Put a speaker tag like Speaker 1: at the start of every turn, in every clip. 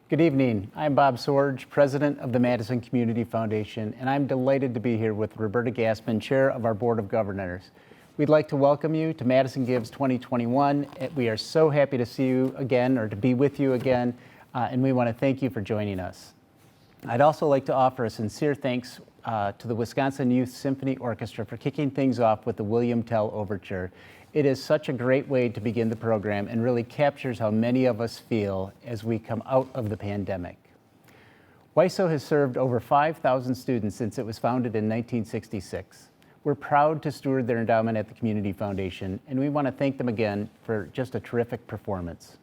Speaker 1: Good evening. I'm Bob Sorge, President of the Madison Community Foundation, and I'm delighted to be here with Roberta Gassman, Chair of our Board of Governors. We'd like to welcome you to Madison Gives 2021. We are so happy to see you again, or to be with you again, and we want to thank you for joining us. I'd also like to offer a sincere thanks to the Wisconsin Youth Symphony Orchestra for kicking things off with the William Tell Overture. It is such a great way to begin the program and really captures how many of us feel as we come out of the pandemic. WISO has served over 5,000 students since it was founded in 1966. We're proud to steward their endowment at the Community Foundation, and we want to thank them again for just a terrific performance.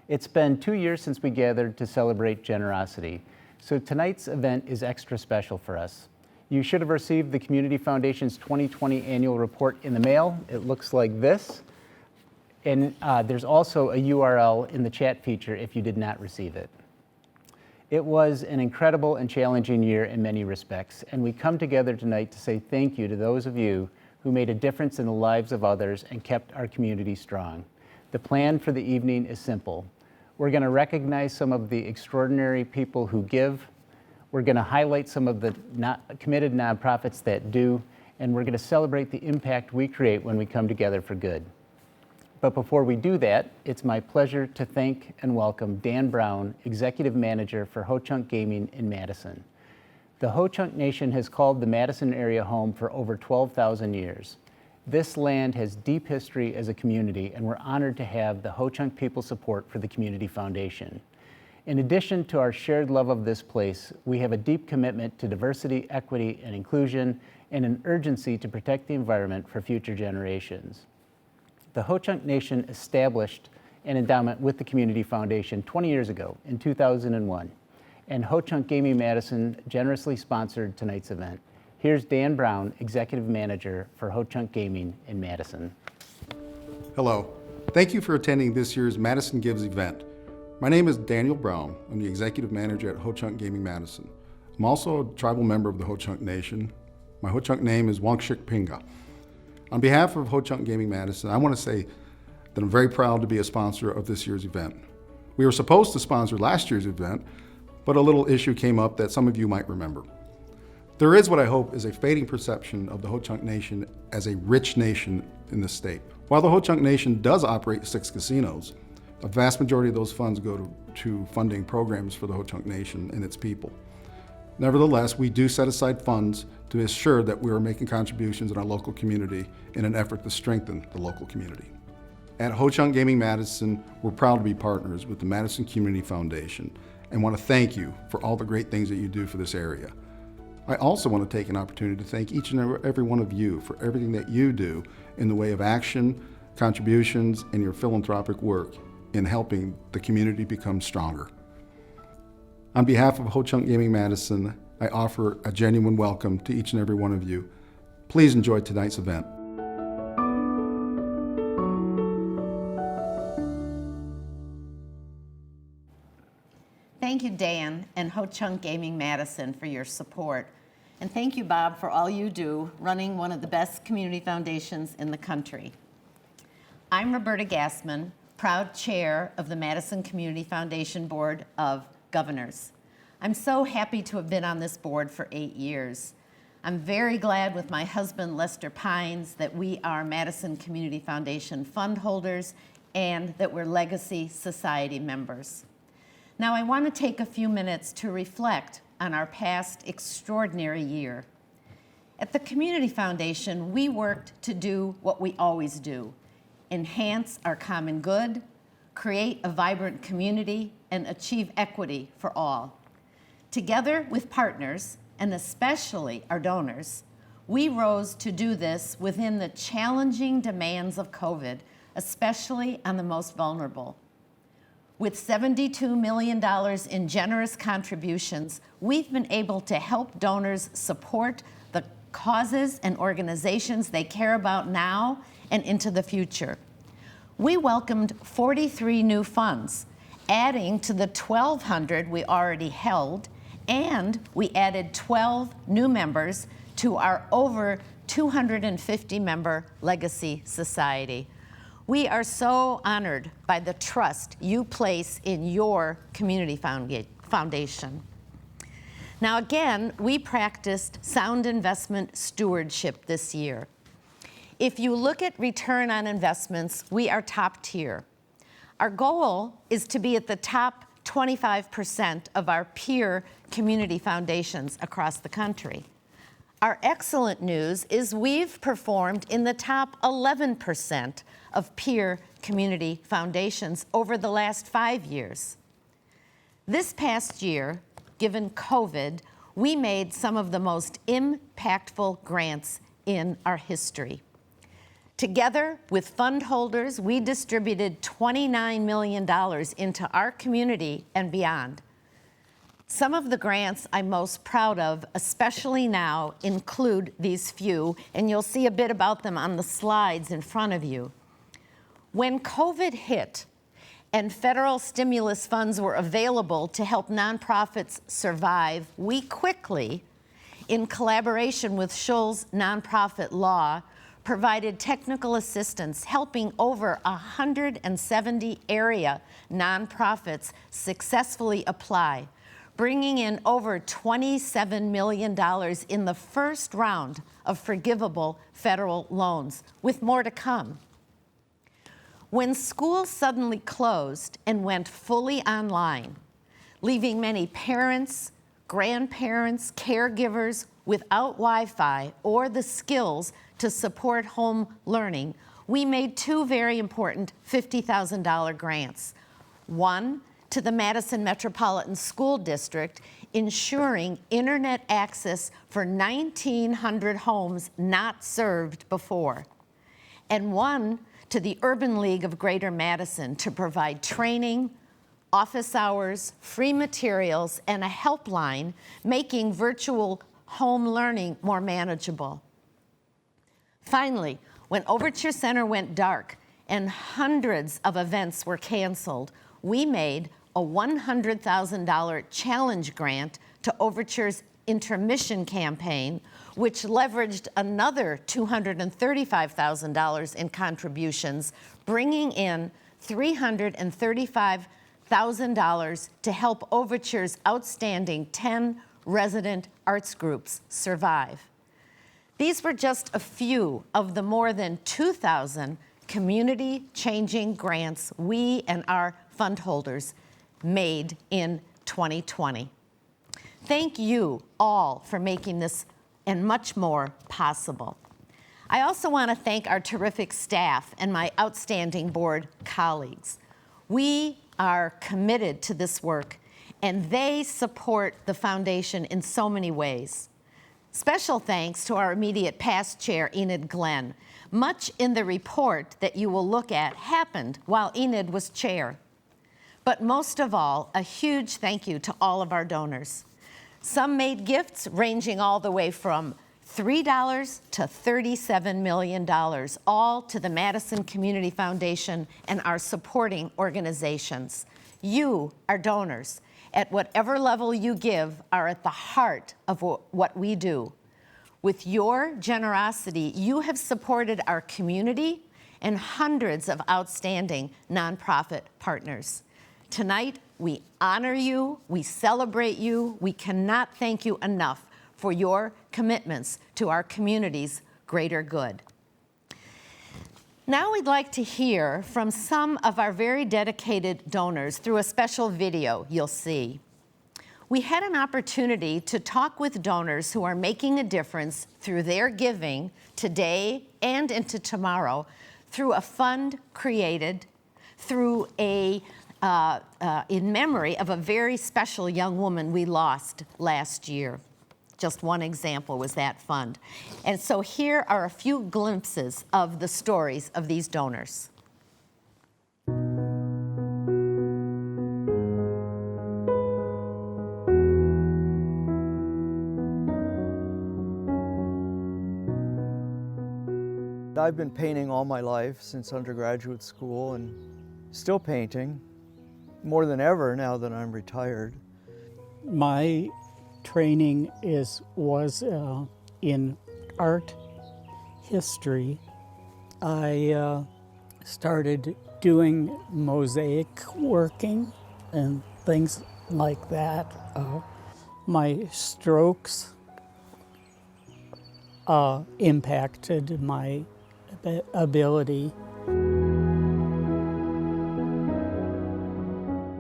Speaker 1: It's been 2 years since we gathered to celebrate generosity, so tonight's event is extra special for us. You should have received the Community Foundation's 2020 annual report in the mail. It looks like this. And there's also a URL in the chat feature if you did not receive it. It was an incredible and challenging year in many respects, and we come together tonight to say thank you to those of you who made a difference in the lives of others and kept our community strong. The plan for the evening is simple. We're going to recognize some of the extraordinary people who give. We're going to highlight some of the committed nonprofits that do, and we're going to celebrate the impact we create when we come together for good. But before we do that, it's my pleasure to thank and welcome Dan Brown, Executive Manager for Ho-Chunk Gaming in Madison. The Ho-Chunk Nation has called the Madison area home for over 12,000 years. This land has deep history as a community, and we're honored to have the Ho-Chunk people support for the Community Foundation. In addition to our shared love of this place, we have a deep commitment to diversity, equity, and inclusion, and an urgency to protect the environment for future generations. The Ho-Chunk Nation established an endowment with the Community Foundation 20 years ago, in 2001, and Ho-Chunk Gaming Madison generously sponsored tonight's event. Here's Dan Brown, Executive Manager for Ho-Chunk Gaming in Madison.
Speaker 2: Hello. Thank you for attending this year's Madison Gives event. My name is Daniel Brown. I'm the Executive Manager at Ho-Chunk Gaming Madison. I'm also a tribal member of the Ho-Chunk Nation. My Ho-Chunk name is Wangshik Pinga. On behalf of Ho-Chunk Gaming Madison, I want to say that I'm very proud to be a sponsor of this year's event. We were supposed to sponsor last year's event, but a little issue came up that some of you might remember. There is what I hope is a fading perception of the Ho-Chunk Nation as a rich nation in the state. While the Ho-Chunk Nation does operate 6 casinos, a vast majority of those funds go to funding programs for the Ho-Chunk Nation and its people. Nevertheless, we do set aside funds to ensure that we are making contributions in our local community in an effort to strengthen the local community. At Ho-Chunk Gaming Madison, we're proud to be partners with the Madison Community Foundation and want to thank you for all the great things that you do for this area. I also want to take an opportunity to thank each and every one of you for everything that you do in the way of action, contributions, and your philanthropic work in helping the community become stronger. On behalf of Ho-Chunk Gaming Madison, I offer a genuine welcome to each and every one of you. Please enjoy tonight's event.
Speaker 3: Thank you, Dan and Ho-Chunk Gaming Madison, for your support. And thank you, Bob, for all you do running one of the best community foundations in the country. I'm Roberta Gassman, proud chair of the Madison Community Foundation Board of Governors. I'm so happy to have been on this board for 8 years. I'm very glad with my husband, Lester Pines, that we are Madison Community Foundation fund holders and that we're Legacy Society members. Now, I want to take a few minutes to reflect on our past extraordinary year. At the Community Foundation, we worked to do what we always do: enhance our common good, create a vibrant community, and achieve equity for all. Together with partners, and especially our donors, we rose to do this within the challenging demands of COVID, especially on the most vulnerable. With $72 million in generous contributions, we've been able to help donors support the causes and organizations they care about now and into the future. We welcomed 43 new funds, adding to the 1,200 we already held, and we added 12 new members to our over 250 member Legacy Society. We are so honored by the trust you place in your community foundation. Now again, we practiced sound investment stewardship this year. If you look at return on investments, we are top tier. Our goal is to be at the top 25% of our peer community foundations across the country. Our excellent news is we've performed in the top 11% of peer community foundations over the last 5 years. This past year, given COVID, we made some of the most impactful grants in our history. Together with Fundholders, we distributed $29 million into our community and beyond. Some of the grants I'm most proud of, especially now, include these few, and you'll see a bit about them on the slides in front of you. When COVID hit and federal stimulus funds were available to help nonprofits survive, we quickly, in collaboration with Schul's Nonprofit Law, provided technical assistance, helping over 170 area nonprofits successfully apply, bringing in over $27 million in the first round of forgivable federal loans, with more to come. When schools suddenly closed and went fully online, leaving many parents, grandparents, caregivers without Wi-Fi or the skills to support home learning, we made two very important $50,000 grants. One to the Madison Metropolitan School District, ensuring internet access for 1,900 homes not served before. And one to the Urban League of Greater Madison to provide training, office hours, free materials, and a helpline, making virtual home learning more manageable. Finally, when Overture Center went dark and hundreds of events were canceled, we made a $100,000 challenge grant to Overture's intermission campaign, which leveraged another $235,000 in contributions, bringing in $335,000 to help Overture's outstanding 10 resident arts groups survive. These were just a few of the more than 2,000 community-changing grants we and our fundholders made in 2020. Thank you all for making this and much more possible. I also want to thank our terrific staff and my outstanding board colleagues. We are committed to this work, and they support the foundation in so many ways. Special thanks to our immediate past chair, Enid Glenn. Much in the report that you will look at happened while Enid was chair. But most of all, a huge thank you to all of our donors. Some made gifts ranging all the way from $3 to $37 million, all to the Madison Community Foundation and our supporting organizations. You, our donors, at whatever level you give, are at the heart of what we do. With your generosity, you have supported our community and hundreds of outstanding nonprofit partners. Tonight, we honor you, we celebrate you, we cannot thank you enough for your commitments to our community's greater good. Now we'd like to hear from some of our very dedicated donors through a special video you'll see. We had an opportunity to talk with donors who are making a difference through their giving today and into tomorrow through a fund created through in memory of a very special young woman we lost last year. Just one example was that fund. And so here are a few glimpses of the stories of these donors.
Speaker 4: I've been painting all my life since undergraduate school and still painting, more than ever now that I'm retired.
Speaker 5: My training was in art history. I started doing mosaic working and things like that. My strokes impacted my ability.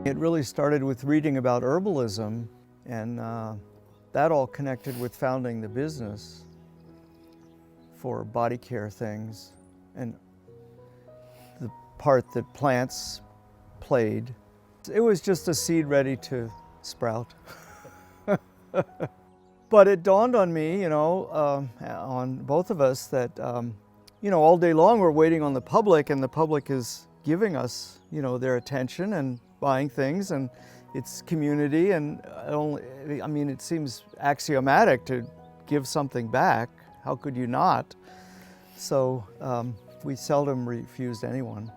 Speaker 4: It really started with reading about herbalism, and that all connected with founding the business for body care things and the part that plants played. It was just a seed ready to sprout. But it dawned on me, on both of us that, all day long we're waiting on the public, and the public is giving us, their attention and buying things, and it's community, and it seems axiomatic to give something back. How could you not? So we seldom refused anyone.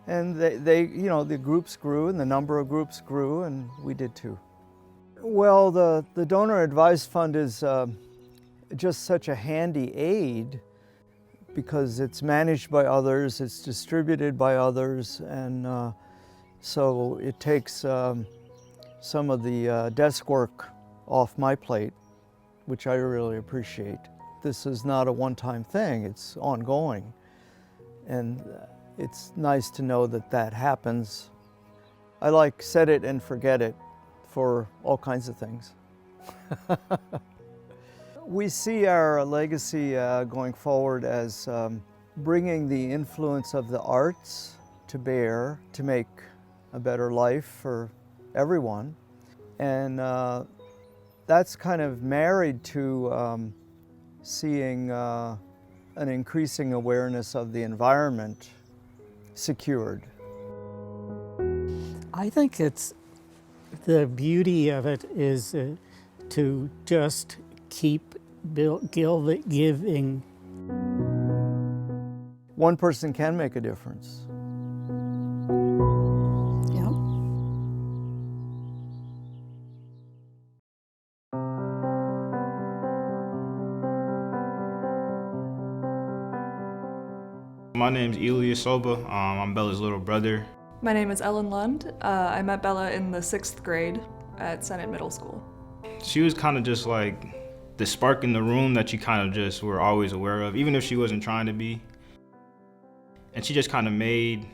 Speaker 4: And the groups grew, and the number of groups grew, and we did too. Well, the Donor Advised Fund is just such a handy aid because it's managed by others, it's distributed by others, and so it takes some of the desk work off my plate, which I really appreciate. This is not a one-time thing, it's ongoing. And it's nice to know that that happens. I like set it and forget it for all kinds of things. We see our legacy going forward as bringing the influence of the arts to bear to make a better life for everyone. And that's kind of married to seeing an increasing awareness of the environment secured.
Speaker 5: I think it's the beauty of it is to just keep giving.
Speaker 4: One person can make a difference.
Speaker 5: Yep.
Speaker 6: My name's Elias Soba. I'm Bella's little brother.
Speaker 7: My name is Ellen Lund. I met Bella in the 6th grade at Senate Middle School.
Speaker 6: She was kind of just like the spark in the room that you kind of just were always aware of, even if she wasn't trying to be. And she just kind of made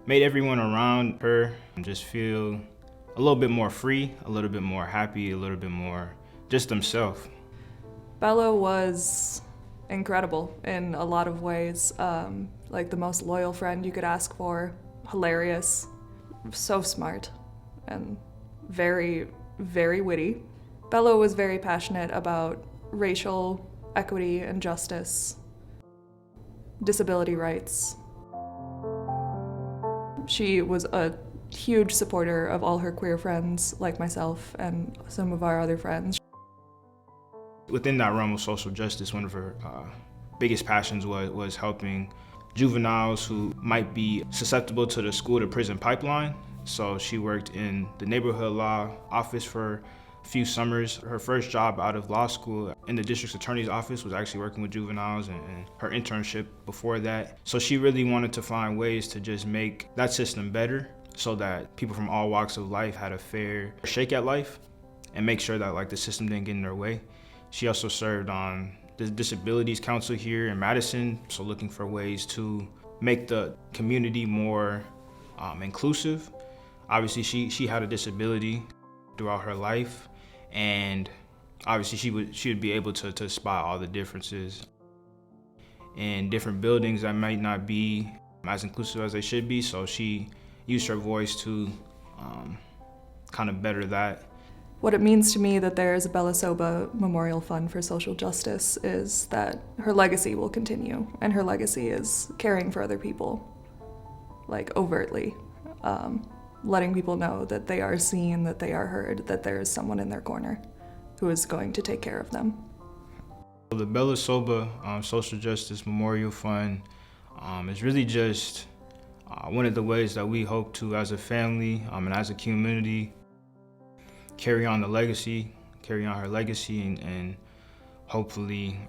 Speaker 6: everyone around her just feel a little bit more free, a little bit more happy, a little bit more just themselves.
Speaker 7: Bella was incredible in a lot of ways, like the most loyal friend you could ask for, hilarious, so smart, and very, very witty. Bella was very passionate about racial equity and justice, disability rights. She was a huge supporter of all her queer friends, like myself and some of our other friends.
Speaker 6: Within that realm of social justice, one of her biggest passions was helping juveniles who might be susceptible to the school to prison pipeline. So she worked in the neighborhood law office for a few summers. Her first job out of law school in the district attorney's office was actually working with juveniles, and her internship before that. So she really wanted to find ways to just make that system better so that people from all walks of life had a fair shake at life and make sure that the system didn't get in their way. She also served on the Disabilities Council here in Madison, so looking for ways to make the community more inclusive. Obviously, she had a disability throughout her life, and obviously she would be able to spot all the differences in different buildings that might not be as inclusive as they should be. So she used her voice to kind of better that.
Speaker 7: What it means to me that there is a Bella Soba Memorial Fund for Social Justice is that her legacy will continue, and her legacy is caring for other people, overtly, letting people know that they are seen, that they are heard, that there is someone in their corner who is going to take care of them.
Speaker 6: The Bella Soba Social Justice Memorial Fund is really just one of the ways that we hope to, as a family and as a community, carry on her legacy, and hopefully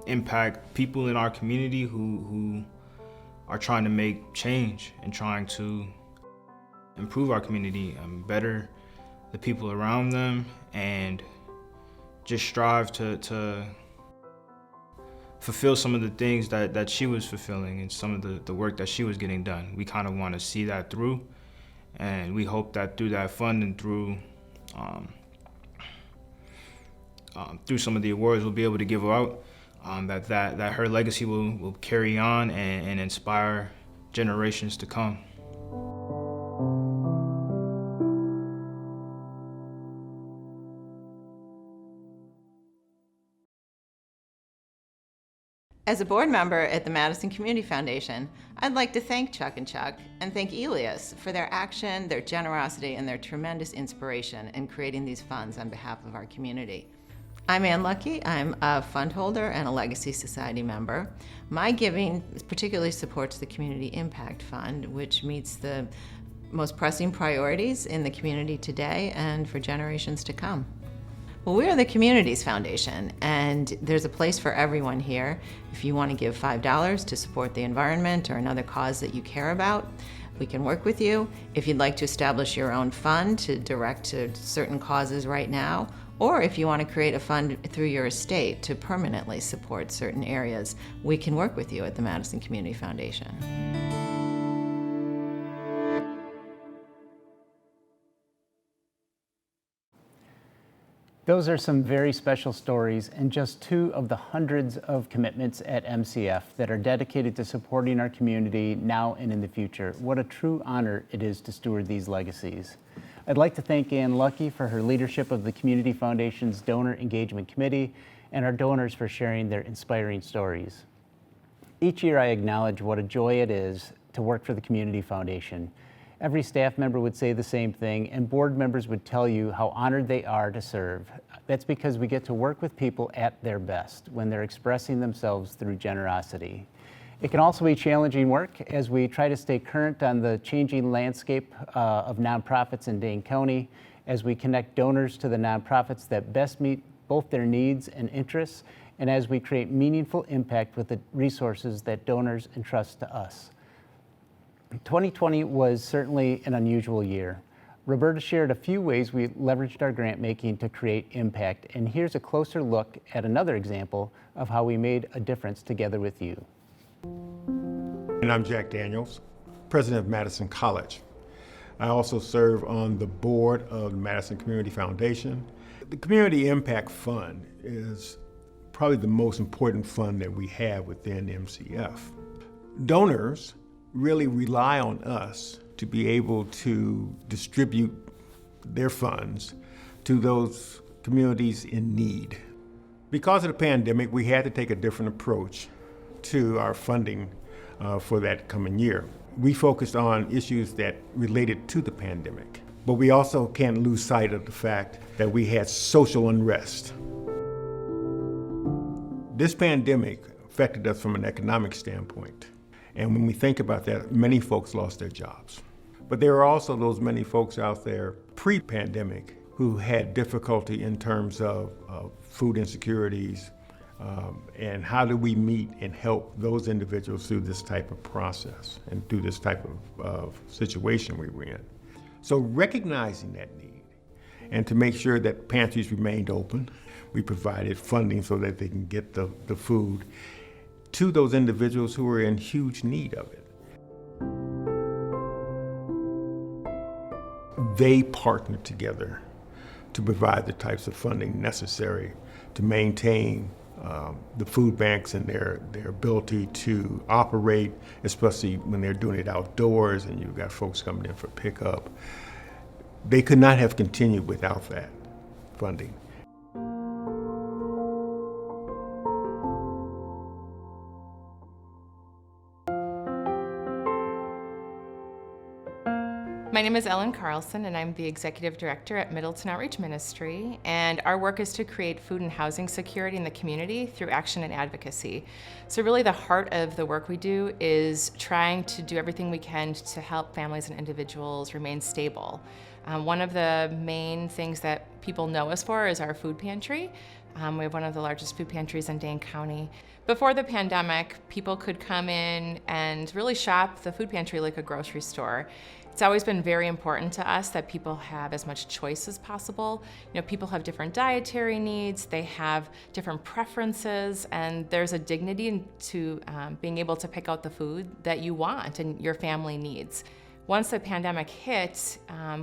Speaker 6: impact people in our community who are trying to make change and trying to improve our community and better the people around them, and just strive to fulfill some of the things that she was fulfilling and some of the work that she was getting done. We kind of want to see that through, and we hope that through that fund and through some of the awards we'll be able to give out, that her legacy will carry on and inspire generations to come.
Speaker 3: As a board member at the Madison Community Foundation, I'd like to thank Chuck and Chuck and thank Elias for their action, their generosity, and their tremendous inspiration in creating these funds on behalf of our community. I'm Ann Lucky. I'm a Fundholder and a Legacy Society member. My giving particularly supports the Community Impact Fund, which meets the most pressing priorities in the community today and for generations to come. Well, we are the Communities Foundation, and there's a place for everyone here. If you want to give $5 to support the environment or another cause that you care about, we can work with you. If you'd like to establish your own fund to direct to certain causes right now, or if you want to create a fund through your estate to permanently support certain areas, we can work with you at the Madison Community Foundation.
Speaker 1: Those are some very special stories and just two of the hundreds of commitments at MCF that are dedicated to supporting our community now and in the future. What a true honor it is to steward these legacies. I'd like to thank Ann Lucky for her leadership of the Community Foundation's Donor Engagement Committee and our donors for sharing their inspiring stories. Each year I acknowledge what a joy it is to work for the Community Foundation. Every staff member would say the same thing, and board members would tell you how honored they are to serve. That's because we get to work with people at their best when they're expressing themselves through generosity. It can also be challenging work as we try to stay current on the changing landscape of nonprofits in Dane County, as we connect donors to the nonprofits that best meet both their needs and interests, and as we create meaningful impact with the resources that donors entrust to us. 2020 was certainly an unusual year. Roberta shared a few ways we leveraged our grant making to create impact, and here's a closer look at another example of how we made a difference together with you.
Speaker 8: And I'm Jack Daniels, president of Madison College. I also serve on the board of the Madison Community Foundation. The Community Impact Fund is probably the most important fund that we have within MCF. Donors really rely on us to be able to distribute their funds to those communities in need. Because of the pandemic, we had to take a different approach to our funding for that coming year. We focused on issues that related to the pandemic, but we also can't lose sight of the fact that we had social unrest. This pandemic affected us from an economic standpoint. And when we think about that, many folks lost their jobs. But there are also those many folks out there pre-pandemic who had difficulty in terms of food insecurities, and how do we meet and help those individuals through this type of process and through this type of situation we were in. So recognizing that need and to make sure that pantries remained open, we provided funding so that they can get the food to those individuals who are in huge need of it. They partnered together to provide the types of funding necessary to maintain the food banks and their ability to operate, especially when they're doing it outdoors and you've got folks coming in for pickup. They could not have continued without that funding.
Speaker 9: My name is Ellen Carlson, and I'm the Executive Director at Middleton Outreach Ministry, and our work is to create food and housing security in the community through action and advocacy. So really the heart of the work we do is trying to do everything we can to help families and individuals remain stable. One of the main things that people know us for is our food pantry. We have one of the largest food pantries in Dane County. Before the pandemic, people could come in and really shop the food pantry like a grocery store. It's always been very important to us that people have as much choice as possible. You know, people have different dietary needs, they have different preferences, and there's a dignity to being able to pick out the food that you want and your family needs. Once the pandemic hit,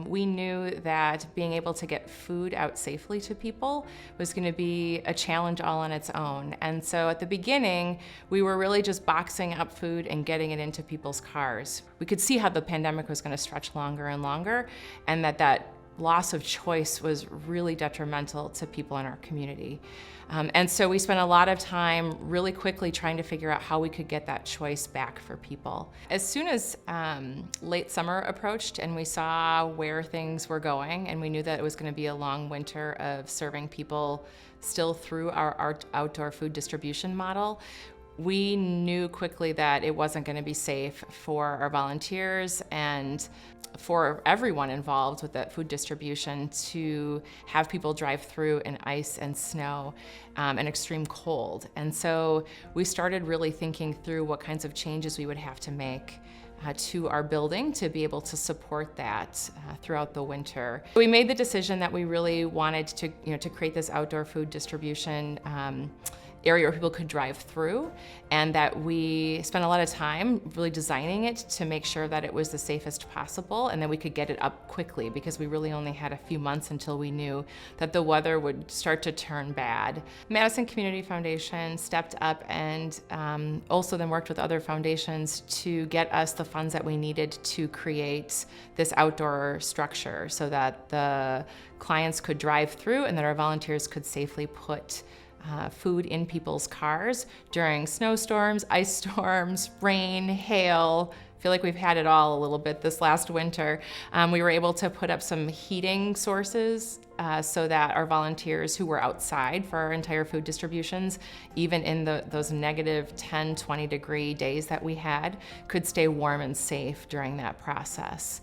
Speaker 9: we knew that being able to get food out safely to people was going to be a challenge all on its own. And so at the beginning, we were really just boxing up food and getting it into people's cars. We could see how the pandemic was going to stretch longer and longer, and that loss of choice was really detrimental to people in our community. And so we spent a lot of time really quickly trying to figure out how we could get that choice back for people. As soon as late summer approached and we saw where things were going, and we knew that it was going to be a long winter of serving people still through our outdoor food distribution model, we knew quickly that it wasn't going to be safe for our volunteers and for everyone involved with that food distribution to have people drive through in ice and snow and extreme cold. And so we started really thinking through what kinds of changes we would have to make to our building to be able to support that throughout the winter. We made the decision that we really wanted to create this outdoor food distribution area where people could drive through, and that we spent a lot of time really designing it to make sure that it was the safest possible and that we could get it up quickly, because we really only had a few months until we knew that the weather would start to turn bad. Madison Community Foundation stepped up and also then worked with other foundations to get us the funds that we needed to create this outdoor structure so that the clients could drive through and that our volunteers could safely put food in people's cars during snowstorms, ice storms, rain, hail. I feel like we've had it all a little bit this last winter. We were able to put up some heating sources so that our volunteers who were outside for our entire food distributions, even in those negative 10, 20 degree days that we had, could stay warm and safe during that process.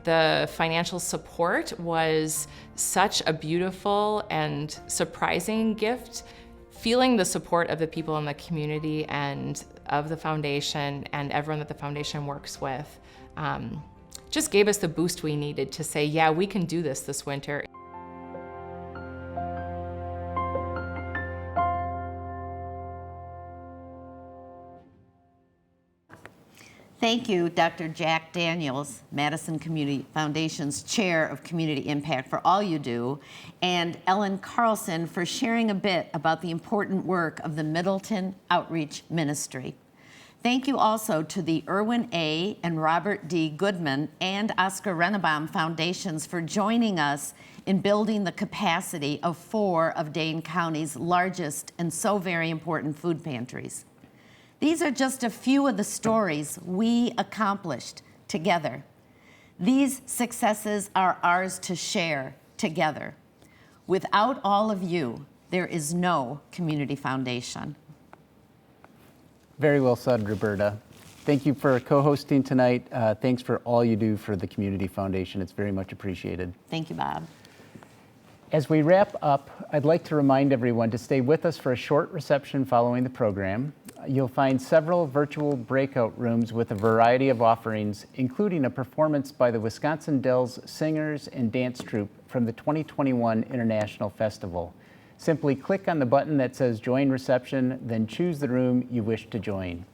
Speaker 9: The financial support was such a beautiful and surprising gift. Feeling the support of the people in the community and of the foundation and everyone that the foundation works with just gave us the boost we needed to say, yeah, we can do this winter.
Speaker 3: Thank you, Dr. Jack Daniels, Madison Community Foundation's Chair of Community Impact, for all you do, and Ellen Carlson for sharing a bit about the important work of the Middleton Outreach Ministry. Thank you also to the Irwin A. and Robert D. Goodman and Oscar Rennebaum Foundations for joining us in building the capacity of 4 of Dane County's largest and so very important food pantries. These are just a few of the stories we accomplished together. These successes are ours to share together. Without all of you, there is no community foundation.
Speaker 1: Very well said, Roberta. Thank you for co-hosting tonight. Thanks for all you do for the Community Foundation. It's very much appreciated.
Speaker 3: Thank you, Bob.
Speaker 1: As we wrap up, I'd like to remind everyone to stay with us for a short reception following the program. You'll find several virtual breakout rooms with a variety of offerings, including a performance by the Wisconsin Dells Singers and Dance Troupe from the 2021 International Festival. Simply click on the button that says Join Reception, then choose the room you wish to join.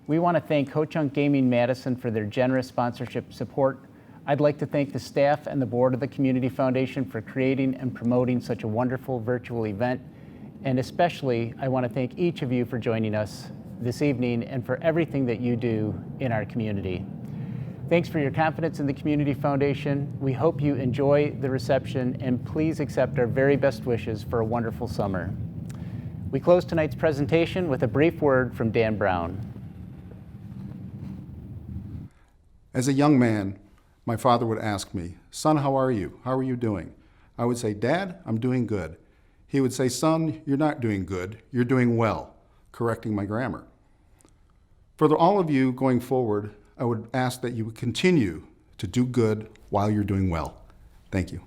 Speaker 1: We want to thank Ho-Chunk Gaming Madison for their generous sponsorship support. I'd like to thank the staff and the board of the Community Foundation for creating and promoting such a wonderful virtual event. And especially, I want to thank each of you for joining us this evening and for everything that you do in our community. Thanks for your confidence in the Community Foundation. We hope you enjoy the reception, and please accept our very best wishes for a wonderful summer. We close tonight's presentation with a brief word from Dan Brown.
Speaker 2: As a young man, my father would ask me, "Son, how are you? How are you doing?" I would say, "Dad, I'm doing good." He would say, "Son, you're not doing good, you're doing well," correcting my grammar. For all of you going forward, I would ask that you would continue to do good while you're doing well. Thank you.